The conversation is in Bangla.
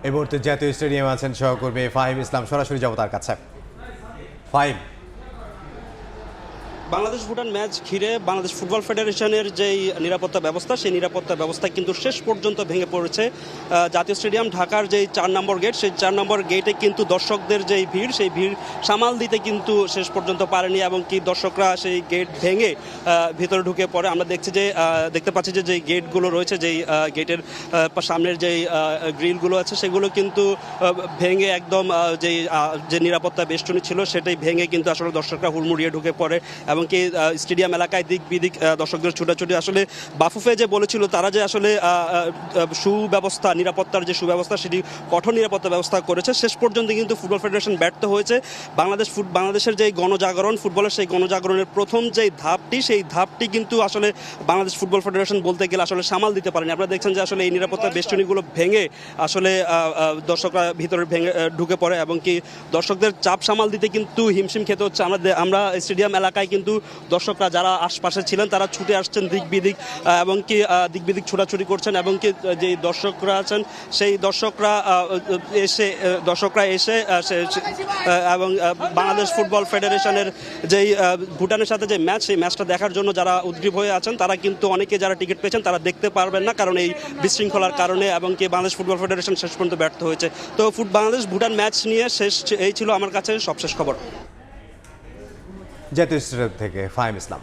এই মুহূর্তে জাতীয় স্টেডিয়ামে আছেন সহকর্মী ফাহিম ইসলাম, সরাসরি যাব তার কাছে। ফাহিম, বাংলাদেশ ভুটান ম্যাচ ঘিরে বাংলাদেশ ফুটবল ফেডারেশনের যেই নিরাপত্তা ব্যবস্থা, সেই নিরাপত্তা ব্যবস্থা কিন্তু শেষ পর্যন্ত ভেঙে পড়েছে। জাতীয় স্টেডিয়াম ঢাকার যেই 4 নম্বর গেট, সেই 4 নম্বর গেটে কিন্তু দর্শকদের যেই ভিড়, সেই ভিড় সামাল দিতে কিন্তু শেষ পর্যন্ত পারেনি এবং কি দর্শকরা সেই গেট ভেঙে ভিতরে ঢুকে পড়ে। আমরা দেখতে পাচ্ছি যে যেই গেটগুলো রয়েছে, যেই গেটের সামনের যেই গ্রিলগুলো আছে, সেগুলো কিন্তু ভেঙে একদম যে নিরাপত্তা বেষ্টনী ছিল সেটাই ভেঙে কিন্তু আসলে দর্শকরা হুড়মুড়িয়ে ঢুকে পড়ে এবং কি স্টেডিয়াম এলাকায় দিক বিদিক দর্শকদের ছুটাছুটি। আসলে বাফুফে যে বলেছিল তারা যে আসলে সুব্যবস্থা, নিরাপত্তার যে সুব্যবস্থা, সেটি কঠোর নিরাপত্তা ব্যবস্থা করেছে, শেষ পর্যন্ত কিন্তু ফুটবল ফেডারেশন ব্যর্থ হয়েছে। বাংলাদেশের যে গণজাগরণ, ফুটবলের সেই গণজাগরণের প্রথম যেই ধাপটি, সেই ধাপটি কিন্তু আসলে বাংলাদেশ ফুটবল ফেডারেশন বলতে গেলে আসলে সামাল দিতে পারেনি। আপনারা দেখছেন যে আসলে এই নিরাপত্তা বেষ্টনীগুলো ভেঙে আসলে দর্শকরা ভিতরে ভেঙে ঢুকে পড়ে এবং কি দর্শকদের চাপ সামাল দিতে কিন্তু হিমশিম খেতে হচ্ছে। আমরা স্টেডিয়াম এলাকায় কিন্তু দর্শকরা যারা আশপাশে ছিলেন তারা ছুটে আসছেন দিক বিদিক এবং কি দিক বিদিক ছোটাছুটি করছেন এবং কি যে দর্শকরা আছেন সেই দর্শকরা এসে এবং বাংলাদেশ ফুটবল ফেডারেশনের যেই ভুটানের সাথে যে ম্যাচ, সেই ম্যাচটা দেখার জন্য যারা উদ্গ্রীব হয়ে আছেন তারা কিন্তু অনেকে যারা টিকিট পেয়েছেন তারা দেখতে পারবেন না, কারণ এই বিশৃঙ্খলার কারণে এবং কি বাংলাদেশ ফুটবল ফেডারেশন শেষ পর্যন্ত ব্যর্থ হয়েছে। তো বাংলাদেশ ভুটান ম্যাচ নিয়ে এই ছিল আমার কাছে সবশেষ খবর। জাতীয় স্টেডিয়াম থেকে ফাহিম ইসলাম।